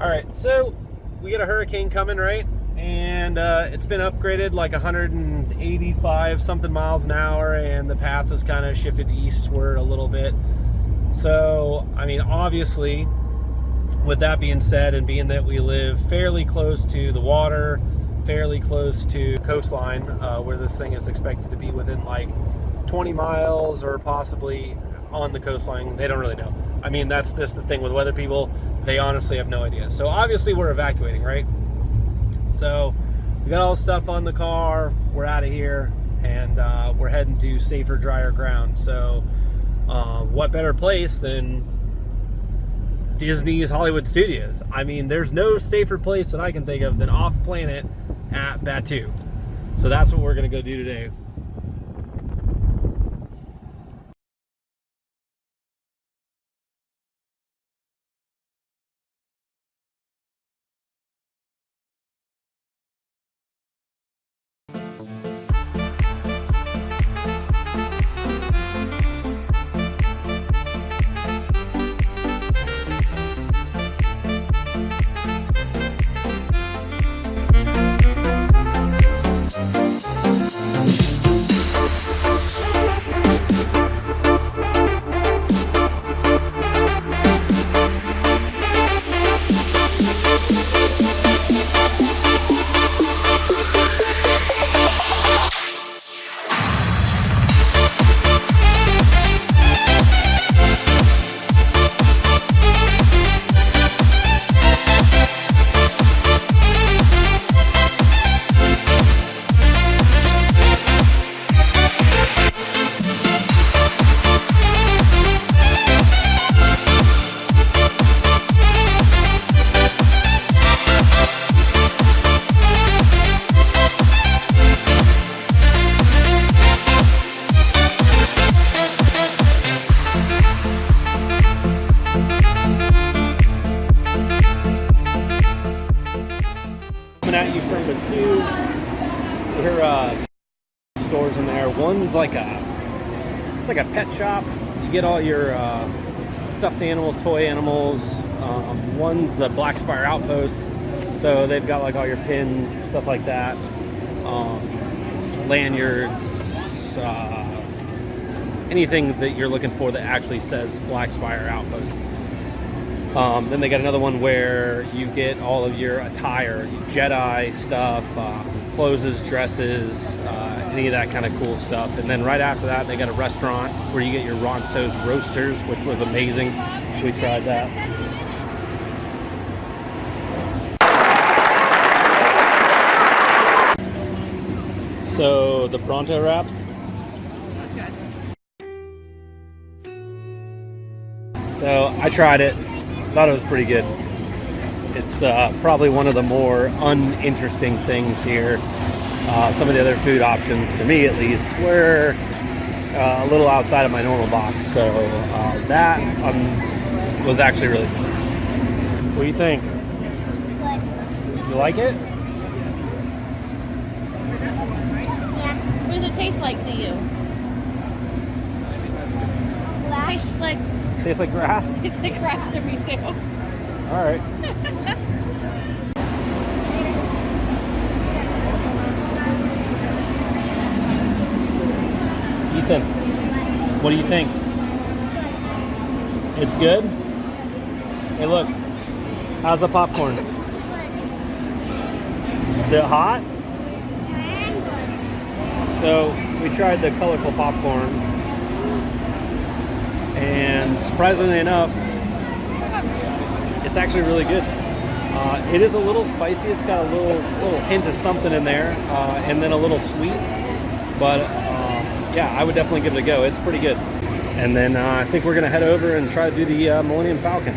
All right, so we get a hurricane coming, right? And it's been upgraded like 185 something miles an hour, and the path has kind of shifted eastward a little bit. So, I mean, obviously, with that being said, and being that we live fairly close to the water, fairly close to coastline, where this thing is expected to be within like 20 miles or possibly on the coastline, they don't really know. I mean, that's just the thing with weather people. They honestly have no idea. So obviously we're evacuating, right? So we got all the stuff on the car, we're out of here, and we're heading to safer, drier ground. So what better place than Disney's Hollywood Studios? I mean, there's no safer place that I can think of than off planet at Batu. So that's what we're gonna go do today. At you from Batu. There are stores in there. One's like it's like a pet shop. You get all your stuffed animals, toy animals. One's the Black Spire Outpost, so they've got like all your pins, stuff like that, lanyards, anything that you're looking for that actually says Black Spire Outpost. Then they got another one where you get all of your attire, Jedi stuff, clothes, dresses, any of that kind of cool stuff. And then right after that, they got a restaurant where you get your Ronso's Roasters, which was amazing. We tried that. So the Pronto wrap. So I tried it. Thought it was pretty good. It's probably one of the more uninteresting things here. Some of the other food options, for me at least, were a little outside of my normal box. So that was actually really fun. What do you think? Good. You like it? Yeah. What does it taste like to you? Tastes like grass? Tastes like grass to me too. All right. Ethan, what do you think? Good. It's good? Hey, look. How's the popcorn? Is it hot? So we tried the colorful popcorn, and surprisingly enough, it's actually really good. It is a little spicy. It's got a little hint of something in there, and then a little sweet. But yeah, I would definitely give it a go. It's pretty good. And then I think we're gonna head over and try to do the Millennium Falcon.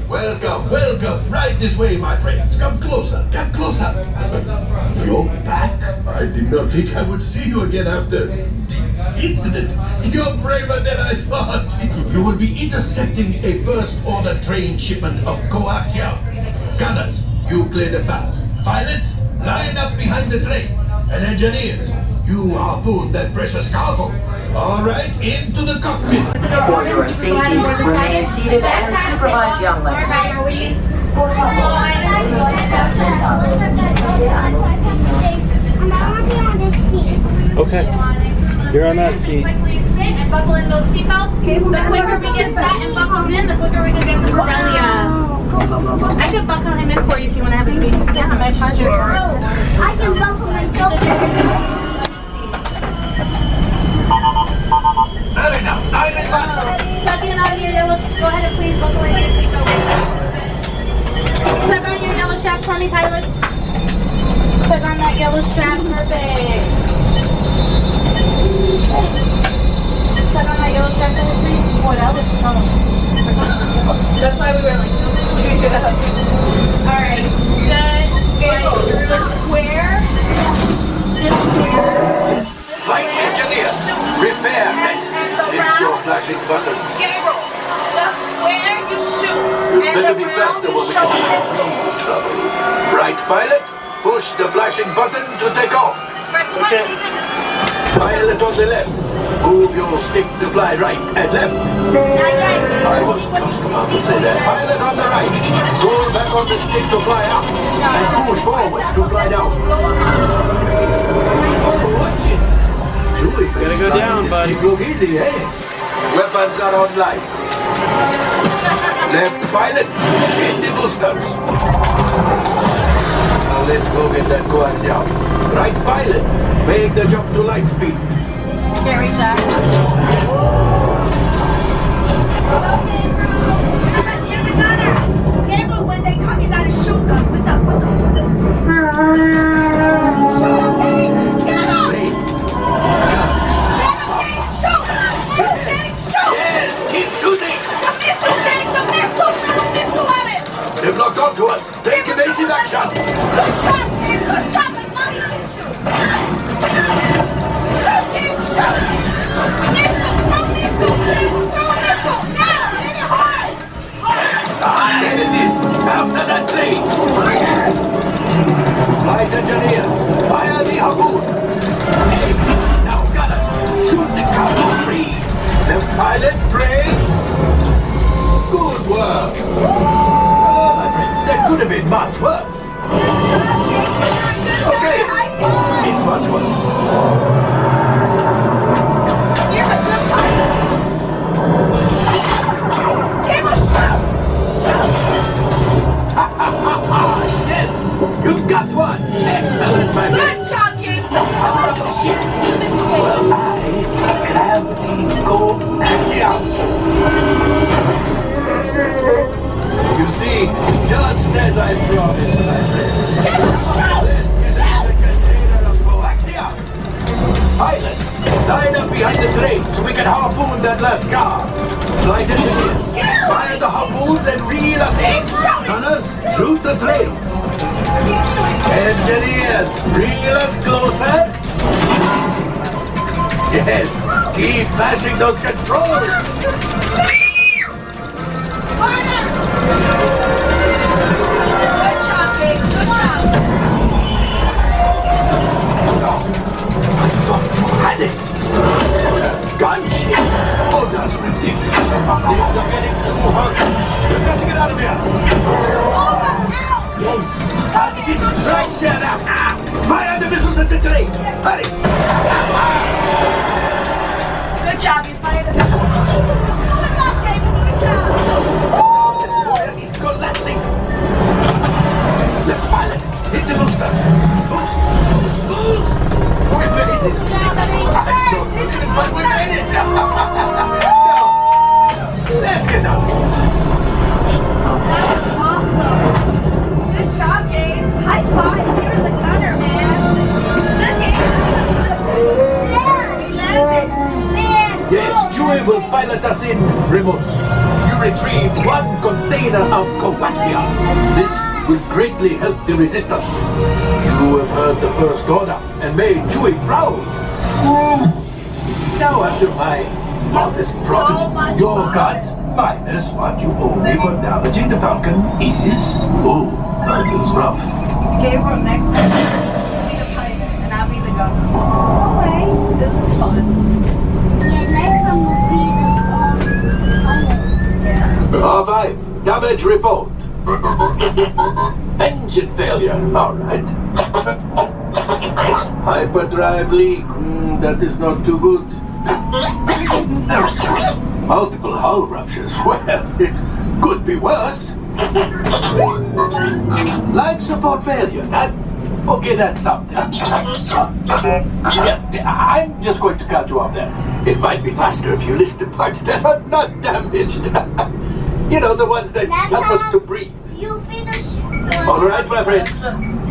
Welcome, welcome, right this way, my friends. Come closer, come closer. You're back. I did not think I would see you again after the incident. You're braver than I thought. You will be intercepting a first-order train shipment of coaxium. Gunners, you clear the path. Pilots, line up behind the train. And engineers, you harpoon that precious cargo. All right, into the cockpit. For your safety, remain seated and supervise young ladies. Okay. You're on that seat. Quickly sit and buckle in those seatbelts. The quicker we get set and buckled in, the quicker we can get to Corellia. I could buckle him in for you if you want to have a seat. Yeah, my pleasure. I can buckle myself. Not enough. Tuck in on your yellow. Go ahead and please buckle in your seatbelt. Tuck on your yellow straps for me, pilots. Tuck on that yellow strap. Perfect. Tuck on that yellow strap for me, please. Boy, that was tough. That's why we were like, figure it out. Alright, good. Right through the square. This square. Flight engineer, repair next. It's your flashing button. Gabriel, the square you shoot. You And better the be round faster you when we show. come in trouble. Right, pilot? Push the flashing button to take off. Press the Okay. button. Pilot on the left. Move your stick to fly right and left. I was just about to say that. Pilot on the right. Pull back on the stick to fly up. And push forward to fly down. Watch it. Julie, Gotta go down, buddy. Go easy, eh? Weapons are online. Left pilot, in the boosters. Now let's go get that coaxial. Right pilot, make the jump to light speed. Very Jack. Gabriel, when they come, you gotta shoot them with the. Yes, keep shooting. They've locked onto us. Take evasive action. There it is. After that plane. Flight engineers, fire the harpoons. Now gunners, shoot the cargo free. Left pilot, brace. Good work. My friends, that could have been much worse. Okay, it's much worse. You're a good pilot. Gabriel, shoot! Yes, you got one. Excellent, my friend. Good job, Gabriel. Oh, shit. Well, I gravity coaxial. You see, just as I promised, my friend. Let's get the container of coaxial. Pilot, line up behind the train so we can harpoon that last car. Flight engineers, fire the harpoons and reel us in. Gunners, shoot the trail. Engineers, reel us closer. Yes, keep mashing those controls. Had it. Gunship. Oh, that's ridiculous. Things are getting too hot. We've got to get out of here. Yes. A distraction. Fire the missiles at the train. Hurry. Good job, you fired the missile. Good job, Gabriel, good job. This wire is collapsing. Left pilot, hit the boosters. Boost. We made it. I don't believe it, but we made it. Now, let's get out. That was awesome. Good job, Gabe. High five. You're the gunner, man. Good game. We landed. Yes, Chewie will pilot us in remote. You retrieved one container of coaxial. This will greatly help the resistance. You have heard the First Order and made Chewie proud. Now after my modest profit, your cut minus what you owe me for damaging the Falcon is... Oh, that is rough. Gabriel, next time, you'll be the pilot, and I'll be the gunner. Okay. This was fun. Damage report. Engine failure. All right. Hyperdrive leak. That is not too good. Multiple hull ruptures. Well, it could be worse. Life support failure. Okay, that's something. Yeah, I'm just going to cut you off there. It might be faster if you lift the parts that are not damaged. You know, the ones that help us to breathe. You be the All right, my friends.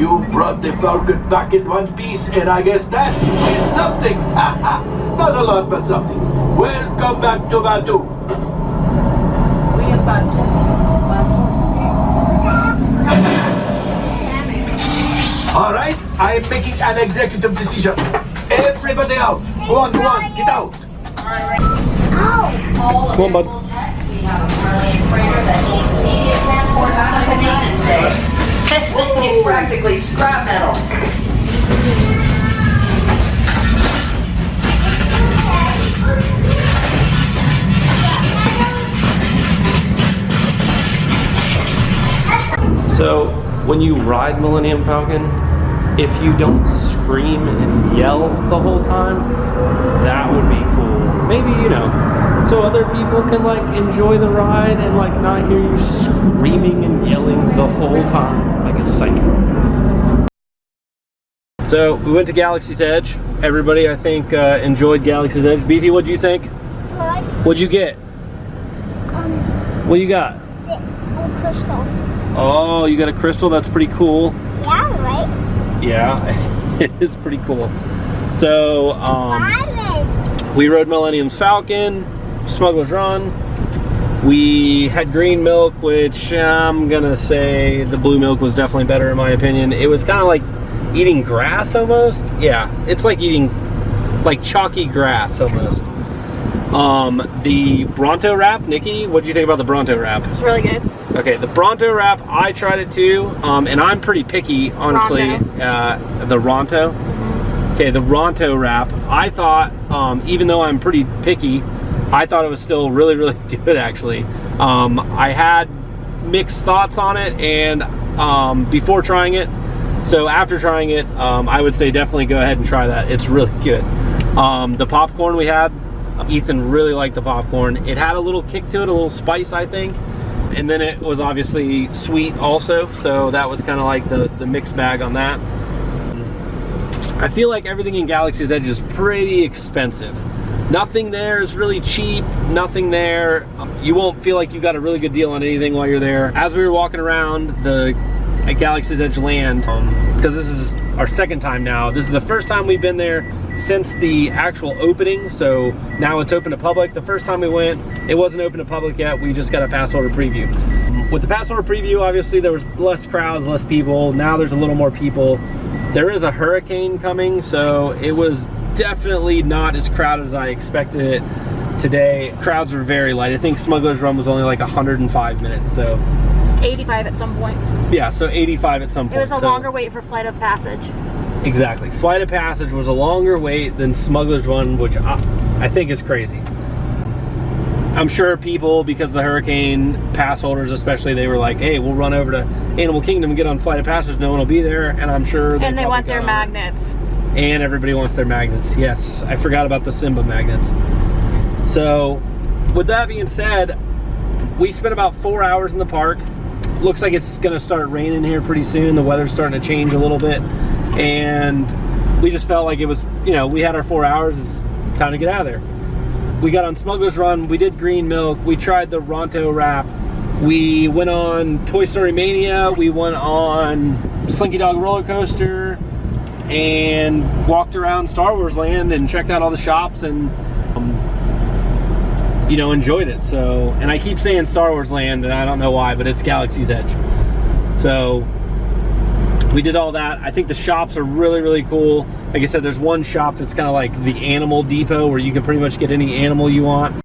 You brought the Falcon back in one piece, and I guess that is something. Not a lot, but something. Welcome back to Batu. We in Batu. All right, I am making an executive decision. Everybody out. Go on, get out. All Come on, bud. available text. We have a Hurricane freighter that needs immediate transport out of the maintenance bay. This thing is practically scrap metal. So when you ride Millennium Falcon, if you don't scream and yell the whole time, that would be cool. Maybe, you know, so other people can like enjoy the ride and like not hear you screaming and yelling the whole time like a psycho. So we went to Galaxy's Edge. Everybody, I think, enjoyed Galaxy's Edge. Beefy, what'd you think? good. What'd you get? What you got? This crystal. Oh, you got a crystal? That's pretty cool. Yeah, right? Yeah, it is pretty cool. So, Diamond. we rode Millennium's Falcon, Smuggler's Run. We had green milk, which I'm gonna say the blue milk was definitely better in my opinion. It was kind of like eating grass almost. Yeah, it's like eating like chalky grass almost. The Bronto wrap, Nikki, what do you think about the Bronto wrap? It's really good. Okay, the Bronto wrap, I tried it too, and I'm pretty picky, honestly. The Ronto. Okay, the Ronto wrap, I thought, even though I'm pretty picky, I thought it was still really, really good actually. I had mixed thoughts on it and before trying it. So after trying it, I would say definitely go ahead and try that. It's really good. The popcorn we had, Ethan really liked the popcorn. It had a little kick to it, a little spice, I think. And then it was obviously sweet also. So that was kind of like the mixed bag on that. I feel like everything in Galaxy's Edge is pretty expensive. Nothing there is really cheap, nothing there. You won't feel like you got a really good deal on anything while you're there. As we were walking around at Galaxy's Edge land, because this is our second time now, this is the first time we've been there since the actual opening, so now it's open to public. The first time we went, it wasn't open to public yet, we just got a pass holder preview. With the pass holder preview, obviously there was less crowds, less people. Now there's a little more people. There is a hurricane coming, so it was definitely not as crowded as I expected it today. Crowds were very light. I think Smuggler's Run was only like 105 minutes, so. It's 85 at some points. Yeah, so 85 at some point. It was a longer wait for Flight of Passage. Exactly. Flight of Passage was a longer wait than Smuggler's Run, which I think is crazy. I'm sure people, because of the hurricane, pass holders especially, they were like, hey, we'll run over to Animal Kingdom and get on Flight of Passage. No one will be there, and I'm sure And they want their magnets. And everybody wants their magnets. Yes, I forgot about the Simba magnets. So, with that being said, we spent about 4 hours in the park. Looks like it's gonna start raining here pretty soon. The weather's starting to change a little bit. And we just felt like it was, you know, we had our 4 hours, it's time to get out of there. We got on Smuggler's Run, we did green milk, we tried the Ronto wrap, we went on Toy Story Mania, we went on Slinky Dog roller coaster, and walked around Star Wars Land and checked out all the shops and you know, enjoyed it. So, and I keep saying Star Wars Land and I don't know why, but it's Galaxy's Edge. So we did all that. I think the shops are really, really cool. Like I said, there's one shop that's kind of like the animal depot where you can pretty much get any animal you want.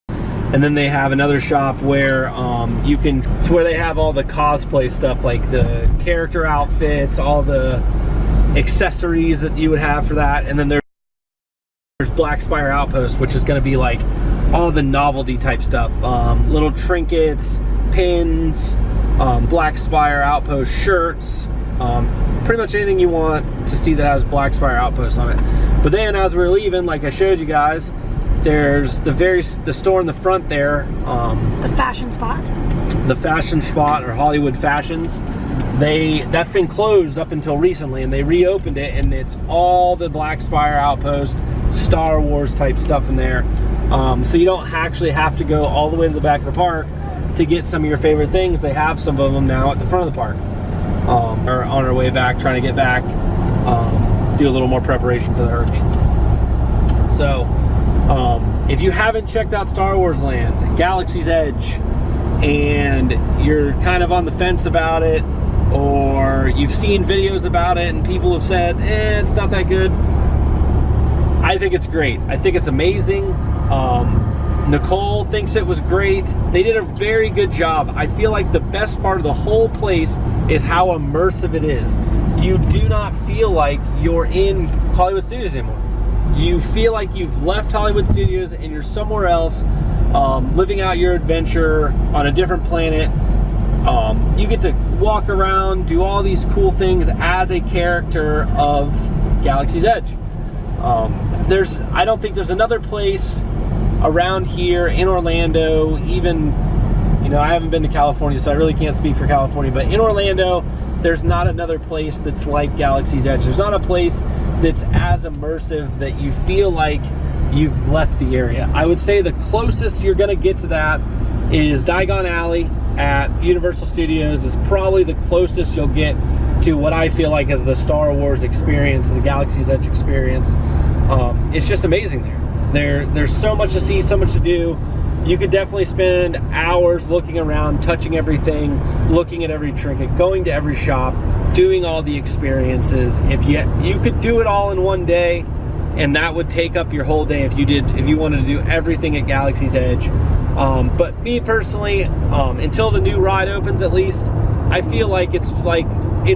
And then they have another shop where it's where they have all the cosplay stuff, like the character outfits, all the accessories that you would have for that. And then there's Black Spire Outpost, which is going to be like all the novelty type stuff, little trinkets, pins, Black Spire Outpost shirts, pretty much anything you want to see that has Black Spire Outpost on it. But then as we were leaving, like I showed you guys, there's the store in the front there. The fashion spot. The fashion spot, or Hollywood Fashions. That's been closed up until recently, and they reopened it, and it's all the Black Spire Outpost, Star Wars type stuff in there. So you don't actually have to go all the way to the back of the park to get some of your favorite things. They have some of them now at the front of the park. Or on our way back, trying to get back, do a little more preparation for the hurricane. So, if you haven't checked out Star Wars Land, Galaxy's Edge, and you're kind of on the fence about it, or you've seen videos about it and people have said, it's not that good, I think it's great. I think it's amazing. Nicole thinks it was great. They did a very good job. I feel like the best part of the whole place is how immersive it is. You do not feel like you're in Hollywood Studios anymore. You feel like you've left Hollywood Studios and you're somewhere else, living out your adventure on a different planet. You get to walk around, do all these cool things as a character of Galaxy's Edge. I don't think there's another place around here in Orlando, even, I haven't been to California, so I really can't speak for California, but in Orlando, there's not another place that's like Galaxy's Edge. There's not a place that's as immersive that you feel like you've left the area. I would say the closest you're gonna get to that is Diagon Alley at Universal Studios is probably the closest you'll get to what I feel like is the Star Wars experience, the Galaxy's Edge experience. It's just amazing there. There's so much to see, so much to do. You could definitely spend hours looking around, touching everything, looking at every trinket, going to every shop, doing all the experiences. If you could do it all in one day, and that would take up your whole day if you wanted to do everything at Galaxy's Edge. But me personally, until the new ride opens at least, I feel like it's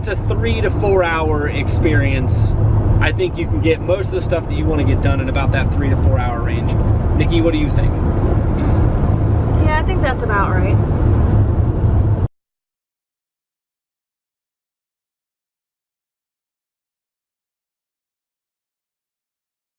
a 3 to 4 hour experience. I think you can get most of the stuff that you want to get done in about that 3 to 4 hour range. Nikki, what do you think? Yeah, I think that's about right.